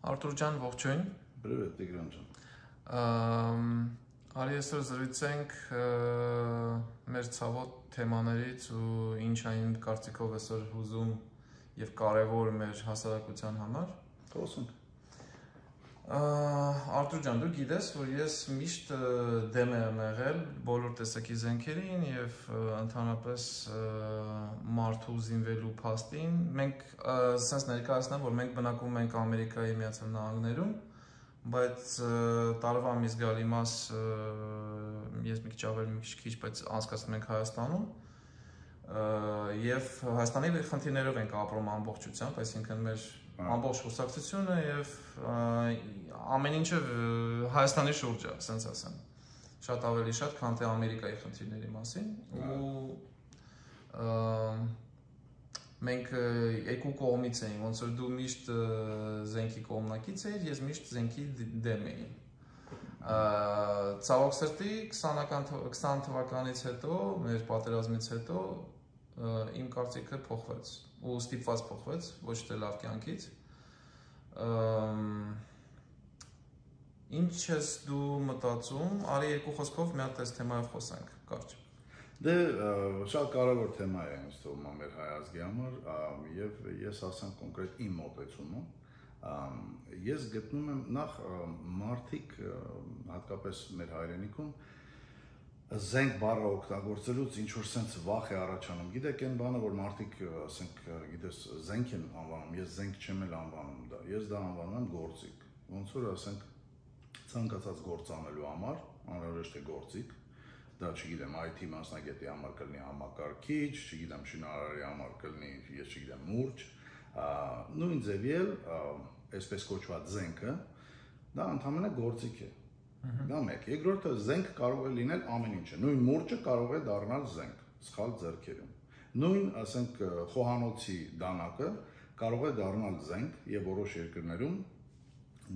Artur ջան, ողջույն։ Привет, Տիգրան ջան։ Արի այսօր զրուցենք մեր ցավոտ թեմաներից ու ինչ այն կարծիքով այսօր հուզում եւ կարեւոր մեր հասարակության համար։ Խոսենք։ Artur ջան, դու գիտես, որ ես միշտ դեմ եմ եղել բոլոր տեսակի զենքերին եւ ընդհանրապես մարդու զինվելու փաստին։ Մենք sense ներկայացնեմ, որ մենք բնակվում ենք Ամերիկայի Միացյալ Նահանգներում, բայց տարվա մի զգալի մաս ես մի քիչ ավել, մի քիչ, բայց անցկացնում ենք Հայաստանում։ Եվ Հայաստանի խնդիրներով ենք ապրում ամբողջությամբ, այսինքն մեր ամբողջ խոսակցությունը եւ ամեն ինչը Հայաստանի շուրջ է, ասենց ասեմ։ Շատ ավելի շատ, քան թե Ամերիկայի խնդիրների մասին ու մենք երկու կողմից էինք, ոնց որ դու միշտ զենքի կողմնակից էիր, ես միշտ զենքի դեմ էի։ Ցավոք սրտի 20 թվականից հետո, մեր պատերազմից հետո իմ կարծիքը փոխվեց ու ստիպված փոխվեց, ոչ թե լավ կյանքից։ Ինչ ես դու մտածում, արի երկու խոսքով մի հատ այս թեմայով խոսենք, կարճ։ Դե շատ կարևոր թեմա է ինձ թվում է մեր հայ ազգի համար եւ ես ասեմ կոնկրետ իմ մոտեցումը ես գտնում եմ նախ մարդիկ հատկապես մեր հայրենիքում զենք բառը օգտագործելուց ինչ որ sense վախ է առաջանում։ Գիտեք, այն բանը, որ մարդիկ, ասենք, գիտես, զենք են անվանում, ես զենք չեմ էլ անվանում դա։ Ես դա անվանում եմ գործիք։ Ոնց որ ասենք, ցանկացած գործ անելու համար, անհրաժեշտ է գործիք։ Դա, չգիտեմ, IT մասնագետի համար կլինի համակարգիչ, չգիտեմ, շինարարի համար կլինի, ես չգիտեմ, մուրջ, նույն ձևի այսպես կոչված զենքը, դա ընդհանրապես գործիք է։ Դա մեկ։ Երկրորդը զենք կարող է լինել ամեն ինչը։ Նույն մուրճը կարող է դառնալ զենք, սխալ ձեռքերում։ Նույն, ասենք, խոհանոցի դանակը կարող է դառնալ զենք եւ որոշ երկրներում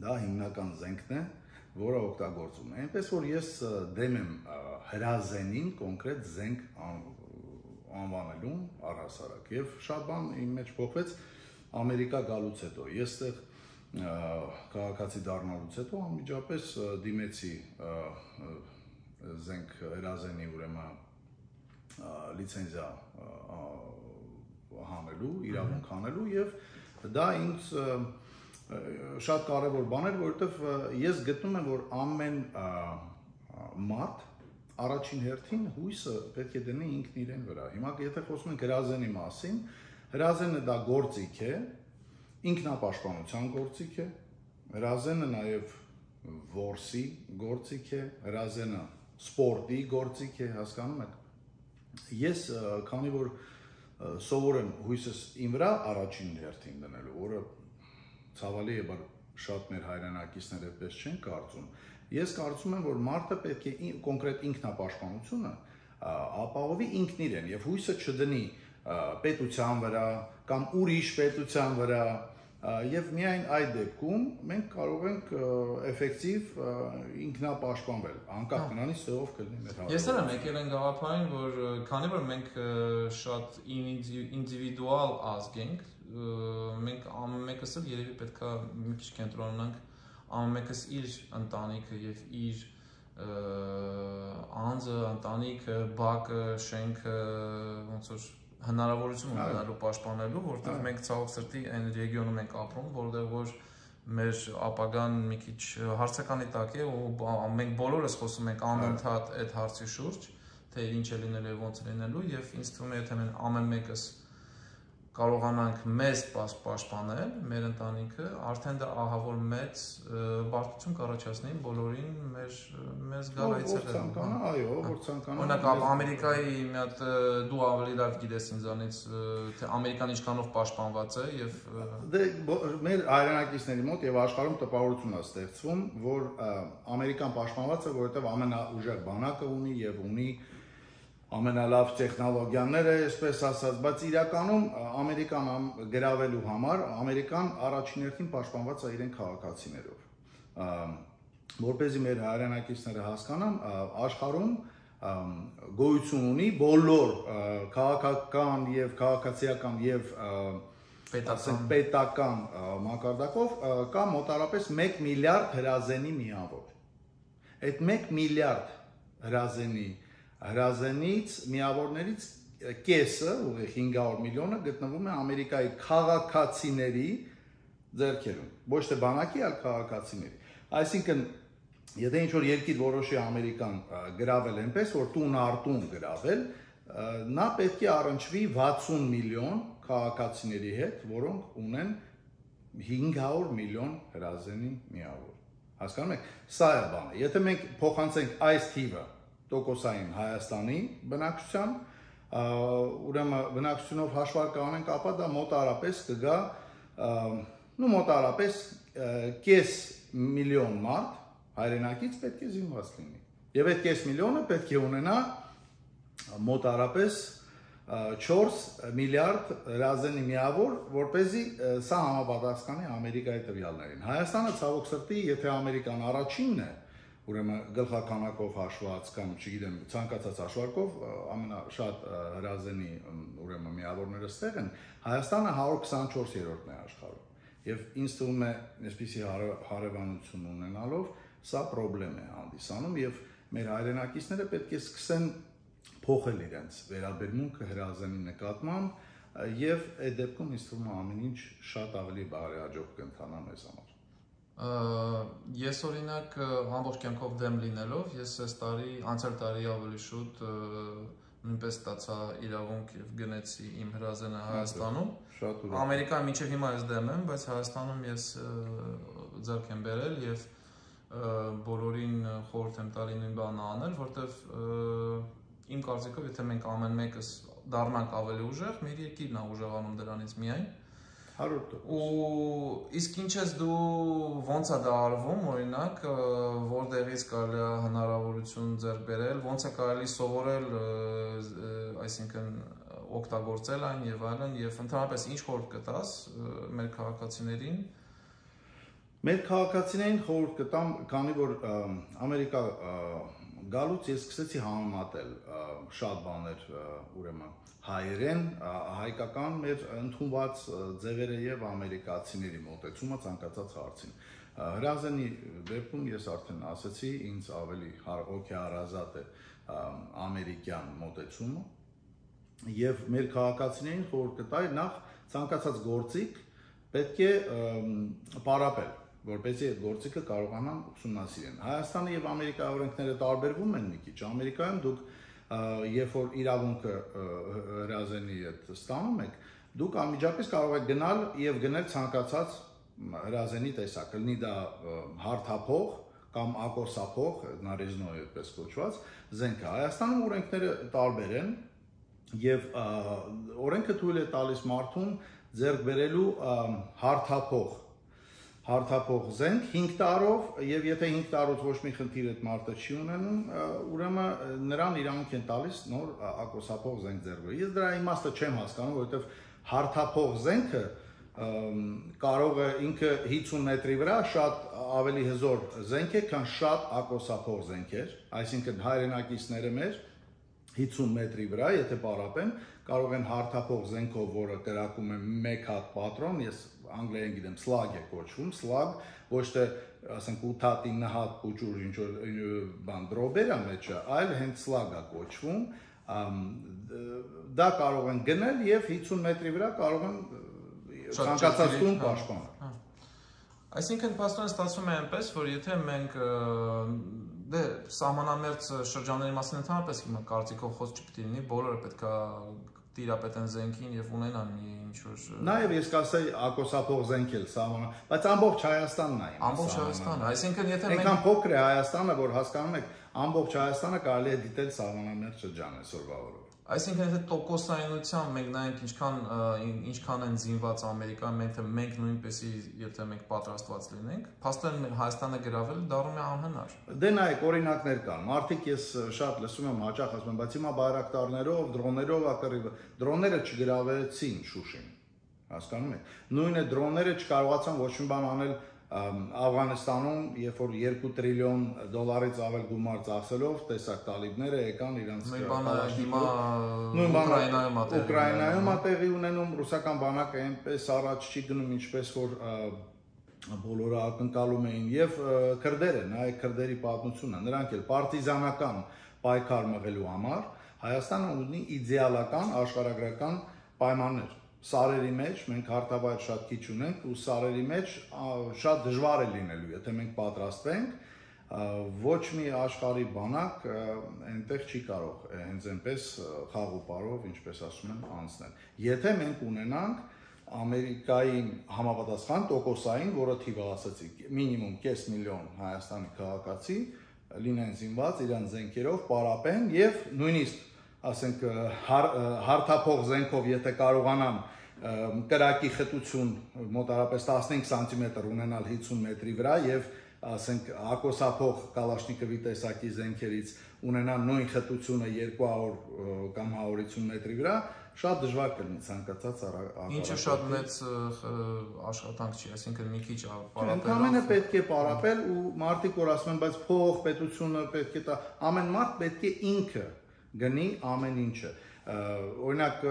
դա հիմնական զենքն է, որը օգտագործվում է։ Այնպես որ ես դեմ եմ հրազենին կոնկրետ զենք անվանելուն առհասարակ եւ շատ բան իմ մեջ փոխվեց Ամերիկա գալուց հետո։ Ես այդտեղ քաղաքացի դառնալուց հետո անմիջապես դիմեցի զենք հրազենի ուրեմն լիցենզիա հանելու, իրավունք հանելու եւ դա ինձ շատ կարեւոր բան էր, որովհետեւ ես գտնում եմ, որ ամեն մարդ առաջին հերթին հույսը պետք է դնի ինքն իրեն վրա։ Հիմա եթե խոսում ենք հրազենի մասին, հրազենը դա գործիք է, ինքնապաշտպանության գործիք է, հրազենը նաև որսի գործիք է, հրազենը սպորտի գործիք է, հասկանում եք։ Ես քանի որ սովոր եմ հույսս իմ վրա առաջին հերթին դնելու, որը ցավալի է, բայց շատ մեր հայրենակիցներ այդպես չեն կարծում։ Ես կարծում եմ, որ մարդը պետք է կոնկրետ ինքնապաշտպանությունը ապահովի ինքն իրեն եւ հույսը չդնի պետության վրա կամ ուրիշ պետության վրա եւ միայն այդ դեպքում մենք կարող ենք էֆեկտիվ ինքնապաշտպանվել անկախ նրանից թե ով կլինի մեր հայրենիքը։ Ես եմ եկել են գաղափարին, որ քանի որ մենք շատ ինդիվիդուալ ազգ ենք, մենք ամենքս էլ երևի պետքա մի քիչ կենտրոնանանք ամենքս իր ընտանիքը եւ իր անձը, ընտանիքը, բակը, շենքը, ոնց որ հնարավորություն ունենալու պաշտպանելու, որտեղ մենք ցավոք սրտի այն ռեգիոնում ենք ապրում, որտեղ որ մեր ապագան մի քիչ հարցականի տակ է ու մենք բոլորս խոսում ենք անընդհատ այդ հարցի շուրջ, թե ինչ է լինելու եւ ոնց է լինելու եւ ինձ թվում է եթե մենք ամեն մեկս կարողանանք մեզ պաշտպանել, մեր ընտանիքը, արդեն դա ահավոր մեծ բարդություն կառաջացնի բոլորին մեր զգալայցերը։ Այո, որ ցանկանա։ Օրինակ Ամերիկայի մի հատ դու ավելի լավ գիտես ինձանից, թե Ամերիկան ինչքանով պաշտպանված է եւ դե մեր հայրենակիցների մոտ եւ աշխարհում տպավորություն է ստեղծվում, որ Ամերիկան պաշտպանված է, որովհետեւ ամենաուժեղ բանակը ունի եւ ունի ամենալավ տեխնոլոգիաները, այսպես ասած, բայց իրականում Ամերիկան գրավելու համար Ամերիկան առաջին հերթին պաշտպանված է իրեն քաղաքացիներով։ Որպեսզի մեր հայրենակիցները հասկանան, աշխարհում գոյություն ունի բոլոր քաղաքական եւ քաղաքացիական եւ պետական մակարդակով կա մոտարապես 1 միլիարդ հրազենի միավոր։ Այդ 1 միլիարդ հրազենից միավորներից կեսը, ուղիղ 500 միլիոնը գտնվում է Ամերիկայի քաղաքացիների ձեռքերում, ոչ թե բանակի, այլ քաղաքացիների։ Այսինքն, եթե ինչ-որ երկիր որոշի Ամերիկան գրավել այնպես, որ տուն արտուն գրավել, նա պետք է առնչվի 60 միլիոն քաղաքացիների հետ, որոնք ունեն 500 միլիոն հրազենի միավոր։ Հասկանում եք, սա է բանը։ Եթե մենք փոխանցենք այս թիվը տոկոսային Հայաստանի բնակչության, ուրեմն բնակչությունով հաշվարկը անենք, ապա դա մոտարապես կգա, մոտարապես կես միլիոն մարդ հայրենակից պետք է զինված լինի։ Եվ այդ կես միլիոնը պետք է ունենա մոտարապես 4 միլիարդ հրազենի միավոր, որպեսզի սա համապատասխանի Ամերիկայի տվյալներին։ Հայաստանը ցավոք սրտի, եթե Ամերիկան առաջինն է, ուրեմն գլխականակով հաշված կամ չգիտեմ ցանկացած հաշվարկով ամենաշատ հրազենի ուրեմն միավորները ստեղ են, Հայաստանը 124-րդն է աշխարհում։ Եվ ինձ թվում է, այսպիսի հարևանություն ունենալով, սա խնդրեմ է հանդիսանում եւ մեր հայրենակիցները պետք է սկսեն փոխել իրենց վերաբերմունքը հրազենի նկատմամբ եւ այդ դեպքում ինձ թվում է ամեն ինչ շատ ավելի բարեհաջող կընթանա մեզ համար։ Ես օրինակ ամբողջ կյանքով դեմ լինելով, ես այս տարի, անցյալ տարի ավելի շուտ նույնպես ստացա իրավունք եւ գնեցի իմ հրազենը Հայաստանում։ Ամերիկայում մինչեւ հիմա ես դեմ եմ, բայց Հայաստանում ես ձեռք եմ բերել եւ բոլորին խորհուրդ եմ տալի նույն բանը անել, որտեվ իմ կարծիքով, եթե մենք ամեն մեկս դառնանք ավելի ուժեղ, մեր երկիրն է ուժեղանում դրանից միայն։ 100%։ Ու իսկ ինչ ես դու ոնց է դա արվում, օրինակ, որտեղից կարելի է հնարավորություն ձեռք բերել, ոնց է կարելի սովորել, այսինքն օգտագործել այն եւ այլն, եւ ընդհանրապես ինչ խորհուրդ կտաս մեր քաղաքացիներին։ Մեր քաղաքացիներին խորհուրդ կտամ, քանի որ Ամերիկա գալուց ես սկսեցի համեմատել շատ բաներ, ուրեմն հայերեն, հայկական մեր ընդունված ձևերը եւ ամերիկացիների մոտեցումը ցանկացած հարցին։ Հրազենի դեպքում ես արդեն ասացի, ինձ ավելի հոգեհարազատ է ամերիկյան մոտեցումը եւ մեր քաղաքացիներին խորհուրդ կտայի նախ ցանկացած գործիք պետք է պարապել, որպեսզի այդ գործիքը կարողանան ուսումնասիրեն։ Հայաստանը եւ Ամերիկայի օրենքները տարբերվում են մի քիչ։ Ամերիկայում դուք երբ որ իրավունքը հրազենի հետ ստանում եք, դուք անմիջապես կարող եք գնալ եւ գնել ցանկացած հրազենի տեսակ, լինի դա հարթափող կամ ակոսափող, նարեզնոյ այդպես կոչված, զենքը։ Հայաստանում օրենքները տարբեր են եւ օրենքը թույլ է տալիս մարդուն ձեռք բերելու հարթափող զենք 5 տարով եւ եթե 5 տարուց ոչ մի խնդիր այդ մարդը չի ունենում, ուրեմն նրան իրավունք են տալիս նոր ակոսափող զենք ձեռք բերել։ Ես դրա իմաստը չեմ հասկանում, որովհետեւ հարթափող զենքը կարող է ինքը 50 մետրի վրա շատ ավելի հզոր զենք է, քան շատ ակոսափող զենքեր, այսինքն հայրենակիցները մեր 50 մետրի վրա, եթե պարապեն, կարող են հարթափող զենքով, որը կրակում է 1 հատ պատրոն, ես անգլերեն գիտեմ, slug է կոչվում, slug, ոչ թե, ասենք, 8 հատ, 9 հատ փուճուր ինչ-որ բան դրոբեր է մեջը, այլ հենց slug է կոչվում, դա կարող են գնել եւ 50 մետրի վրա կարող են ցանկացած տուն պաշտպանել։ Այսինքն, պաստորեն ստացվում է այնպես, որ եթե մենք դե սահմանամերձ շրջանների մասին ընդհանրապես հիմա կարծիքով խոսք չպետք է լինի, բոլորը պետք է տիրապետեն զենքին եւ ունենան մի ինչ-որ Նաեւ ես կասեի ակոսափող զենք էլ սահմանը, բայց ամբողջ Հայաստանն է։ Ամբողջ Հայաստանը, այսինքն եթե մենք այնքան փոքր է Հայաստանը, որ հասկանում եք, ամբողջ Հայաստանը կարելի է դիտել սահմանամերձ շրջան այսօրվա օրով։ Այսինքն եթե տոկոսայնությամբ մենք նայենք ինչքան են զինված Ամերիկան, մենք նույնպեսի եթե մենք պատրաստված լինենք, փաստորեն Հայաստանը գրավել դառնում է անհնար։ Դե նայեք, օրինակներ կան։ Մարդիկ ես շատ լսում եմ հաճախ ասում են, բայց հիմա բայրակտարներով, դրոններով ակռիվ դրոնները չգրավեցին Շուշին։ Հասկանում եք։ Նույնը դրոնները չկարողացան ոչ մի բան անել Աֆղանստանում, երբ որ 2 տրիլիոն դոլարից ավել գումար ծախսելով, տեսակ տալիբները եկան իրանց Ուկրաինայում տեղի ունենում, ռուսական բանակը այնպես առաջ չի գնում, ինչպես որ բոլորը ակնկալում էին, եւ քրդերը, նայեք քրդերի պատմությունը, նրանք էլ պարտիզանական պայքար մղելու համար Հայաստանը ունի իդեալական աշխարհագրական պայմաններ։ Սարերի մեջ մենք հարթավայր շատ քիչ ունենք ու սարերի մեջ շատ դժվար է լինելու, եթե մենք պատրաստվենք, ոչ մի աշխարհի բանակ այնտեղ չի կարող հենց այնպես խաղ ու պարով, ինչպես ասում են, անցնել։ Եթե մենք ունենանք Ամերիկայի համապատասխան տոկոսային, որը թիվը ասացիք, մինիմում 5 միլիոն Հայաստանի քաղաքացի լինեն զինված իրանց զենքերով, պարապեն եւ նույնիսկ ասենք հարթափող զենքով եթե կարողանան կրակի խտություն մոտարապես 15 սանտիմետր ունենալ 50 մետրի վրա եւ ասենք ակոսափող կալաշնիկովի տեսակի զենքերից ունենան նույն խտությունը 200 կամ 150 մետրի վրա, շատ դժվար կլինի ցանկացած Ինչը շատ մեծ աշխատանք չի, այսինքն մի քիչ պարապել։ Ընդամենը պետք է պարապել ու մարդիկ որ ասում են, բայց փող, պետությունը պետք է տա, ամեն մարդ պետք է ինքը գնի ամեն ինչը։ Օրինակ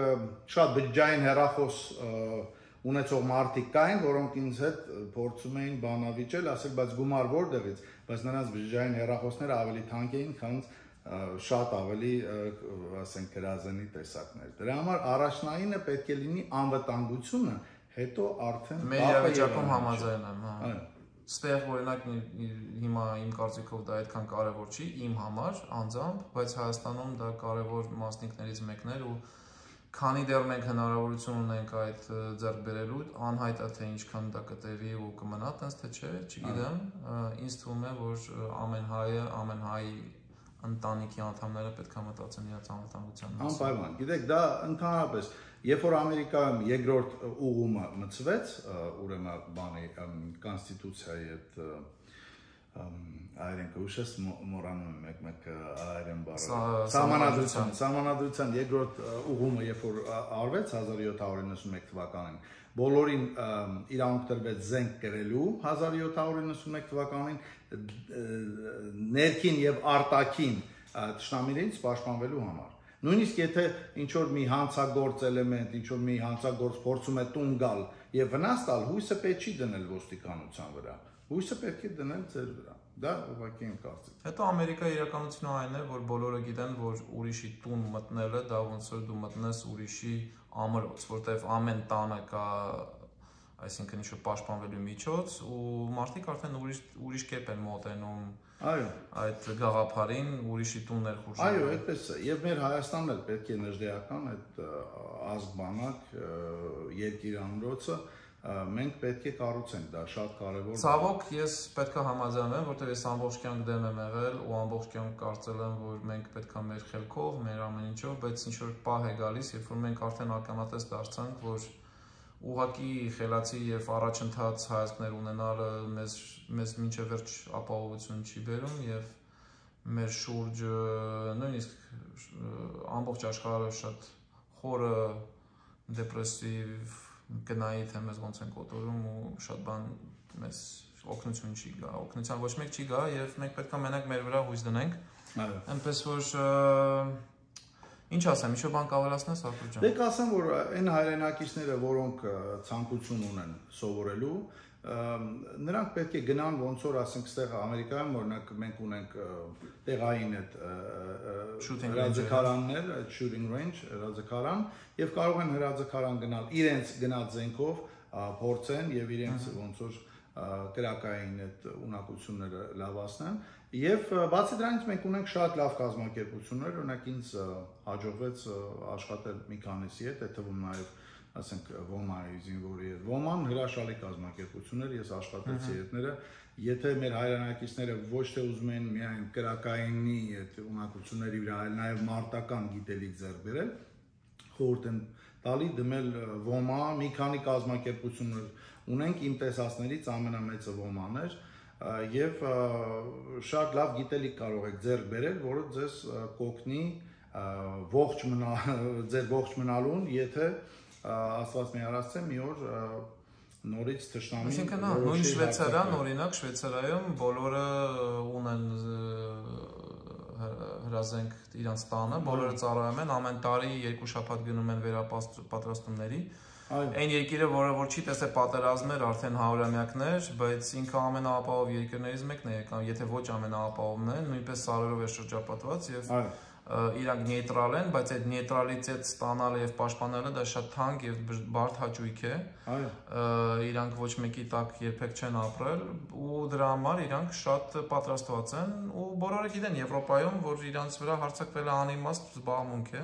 շատ բջջային հեռախոս ունեցող մարդիկ կային, որոնք ինձ հետ փորձում էին բանավիճել, ասել, բայց գումար որտեղից, բայց նրանց բջջային հեռախոսները ավելի թանկ էին, քան շատ ավելի, ասենք, գրազենի տեսակներ։ Դրա համար առաջնայինը պետք է լինի անվտանգությունը, հետո արդեն մեր իրավիճակում համաձայն եմ, հա։ Ստեղ օրինակ հիմա իմ կարծիքով դա այդքան կարևոր չի իմ համար անձամբ, բայց Հայաստանում դա կարևոր մասնիկներից մեկն էր ու քանի դեռ մենք հնարավորություն ունենք այդ ձեռք բերելու, անհայտ է թե ինչքան դա կտևի ու կմնա, տենց թե չէ, չգիտեմ, ինձ թվում է, որ ամեն հայը, ամեն հայի ընտանիքի անդամները պետք է մտածեն իրաց անվտանգության մասին։ Անպայման, գիտեք, դա ընդհանրապես, երբ որ Ամերիկայում երկրորդ ուղումը մտցվեց, ուրեմն բանի կոնստիտուցիայի այդ այրենքը ուշես մորանում եմ մեկ այրեն բառը Սահմանադրության երկրորդ ուղումը երբ որ արվեց 1791 թվականին բոլորին իրավունք տրվեց զենք կրելու 1791 թվականին ներքին եւ արտաքին թշնամիներից պաշտպանվելու համար նույնիսկ եթե ինչ որ մի հանցագործ էլեմենտ ինչ որ մի հանցագործ փորձում է տուն գալ եւ վնաս տալ հույսը պետք չի դնել ոստիկանության վրա Հույսը պետք է դնել ձեր վրա, դա ուղղակի իմ կարծիքով։ Հետո Ամերիկայի իրականությունը այն է, որ բոլորը գիտեն, որ ուրիշի տուն մտնելը դա ոնց որ դու մտնես ուրիշի ամրոց, որտեղ ամեն տանը կա, այսինքն ինչ-որ պաշտպանվելու միջոց ու մարդիկ արդեն ուրիշ կերպ են մոտենում այդ գաղափարին, ուրիշի տուն ներխուժել։ Այո, այդպես է, եւ մեր Հայաստանն էլ պետք է ներդեական այդ ազգ-բանակ երկիր ամրոցը մենք պետք է կառուցենք, դա շատ կարևոր է։ Ցավոք ես պետք է համաձայնեմ, որտեղ ես ամբողջ կյանք դեմ եմ եղել ու ամբողջ կյանք կարծել եմ, որ մենք պետք է մեր խելքով, մեր ամեն ինչով, բայց ինչ որ պահ է գալիս, երբ որ մենք արդեն ականատես դարձանք, որ ուղղակի խելացի եւ առաջընթաց հայացքներ ունենալը մեզ մինչեւ վերջ ապահովություն չի բերում եւ մեր շուրջը նույնիսկ ամբողջ աշխարհը շատ խորը դեպրեսիվ գնայի թե մեզ ոնց են կոտորում ու շատ բան մեզ օգնություն չի գա, օգնության ոչ մեկ չի գա եւ մենք պետք է մենակ մեր վրա հույս դնենք։ Այնպես որ ինչ ասեմ, ինչ բան կավելացնես Արտուր ջան։ Դե կասեմ, որ այն հայրենակիցները, որոնք ցանկություն ունեն սովորելու, նրանք պետք է գնան ոնց որ ասենք ստեղ Ամերիկայում օրինակ մենք ունենք տեղային այդ հրաձգարաններ, այդ shooting range, հրաձգարան եւ կարող են հրաձգարան գնալ իրենց գնած զենքով փորձեն եւ իրենց ոնց որ կրակային այդ ունակությունները լավացնեն եւ բացի դրանից մենք ունենք շատ լավ կազմակերպություններ, օրինակ ինձ հաջողվեց աշխատել մի քանիսի հետ, այդ թվում նաեւ ասենք ոմայի զինվորի հետ ոման հրաշալի կազմակերպություններ ես աշխատեցի հետները եթե մեր հայրենակիցները ոչ թե ուզում են միայն կրակայինի այդ ունակությունների վրա այլ նաև մարտական գիտելիք ձեռք բերել խորհուրդ են տալի դմել ոմա մի քանի կազմակերպություններ ունենք իմ տեսածներից ամենամեծը ոման էր եւ շատ լավ գիտելիք կարող եք ձեռք բերել որը ձեզ կօգնի ձեր ողջ մնալուն եթե Աստված մի արածե մի օր նորից թշնամին։ Այսինքն նույն Շվեյցարիան, օրինակ Շվեյցարիայում բոլորը ունեն հրազենք իրանց տանը, բոլորը ծառայում են, ամեն տարի 2 շաբաթ գնում են վերապատրաստումների։ Այն երկիրը, որը որ չի տեսել պատերազմներ արդեն հարյուրամյակներ, բայց ինքը ամենաապահով երկրներից մեկն է, կամ եթե ոչ ամենաապահովն է, նույնպես սարերով է շրջապատված եւ իրանք նեյտրալ են, բայց այդ նեյտրալիտետ ստանալը եւ պաշտպանելը դա շատ թանկ եւ բարդ հաճույք է։ Իրանք ոչ մեկի տակ երբեք չեն ապրել ու դրա համար իրանք շատ պատրաստված են ու բոլորը գիտեն Եվրոպայում, որ իրանց վրա հարձակվելը անիմաստ զբաղմունք է։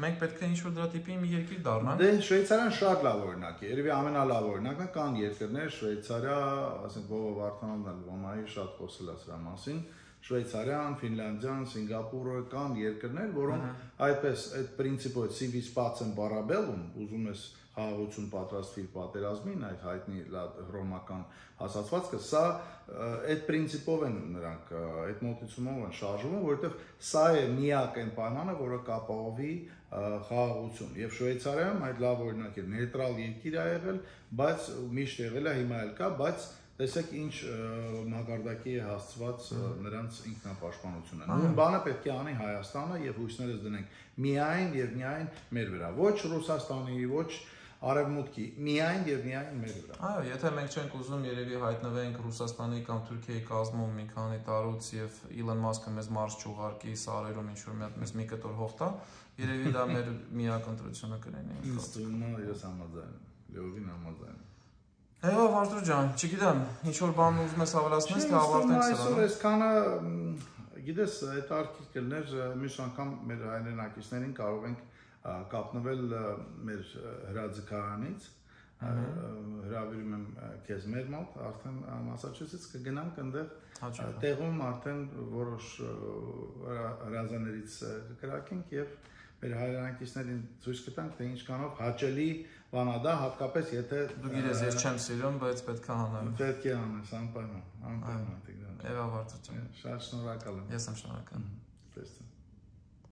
Մենք պետք է ինչ-որ դրա տիպի մի երկիր դառնանք։ Դե Շվեյցարիան շատ լավ օրինակ է, երևի ամենալավ օրինակն է, կան երկրներ, Շվեյցարիա, ասենք Վովո Վարդանանն էլ ոմայի շատ խոսել է սրա մասին։ Շվեյցարիան, Ֆինլանդիան, Սինգապուրը կան երկրներ, որոնք այդպես այդ պրինցիպով civis pacem parabellum, ուզում ես խաղաղություն պատրաստվի պատերազմին, այդ հայտնի հռոմական ասացվածքը, սա այդ պրինցիպով են նրանք, այդ մոտեցումով են շարժվում, որովհետև սա է միակ այն պայմանը, որը կապահովի խաղաղություն։ Եվ Շվեյցարիայում այդ լավ օրինակ է, նեյտրալ երկիր է եղել, բայց միշտ եղել է, հիմա էլ կա, բայց տեսեք ինչ մակարդակի է հասցված նրանց ինքնապաշտպանությունը։ Նույն բանը պետք է անի Հայաստանը եւ հույսներս դնենք միայն եւ միայն մեր վրա, ոչ Ռուսաստանի, ոչ Արևմուտքի, միայն եւ միայն մեր վրա։ Այո, եթե մենք չենք ուզում երևի հայտնվենք Ռուսաստանի կամ Թուրքիայի կազմում մի քանի տարուց եւ Իլոն Մասկը մեզ մարս չուղարկի սարերում ինչ-որ մեզ մի կտոր հող տա, երևի դա մեր միակ ընտրությունը կլինի։ Ինձ թվում է ես համաձայն եմ, լիովին համաձայն եմ։ Այո, Վարդուր ջան, չգիտեմ, ինչ-որ բան ուզում ես ավելացնես, թե ավարտենք սրանը։ Այսօր այսքանը, գիտես, այդ արկիկներ մյուս անգամ մեր հայրենակիցներին կարող ենք կապնվել մեր հրաձգարանից, հրավիրում եմ քեզ մեր մոտ, արդեն Մասաչուսեթս կգնանք այնտեղ, տեղում արդեն որոշ հրազաներից կկրակենք եւ մեր հայրենակիցներին ցույց կտանք, թե ինչքանով հաճելի բան է դա, հատկապես եթե դու գիտես, ես չեմ սիրում, բայց պետք է անեմ։ Պետք է անես, անպայման, Տիգրան։ Եվ Վարդուր ջան։ Շատ շնորհակալ եմ։ Ես եմ շնորհակալ։ Տեսնեմ։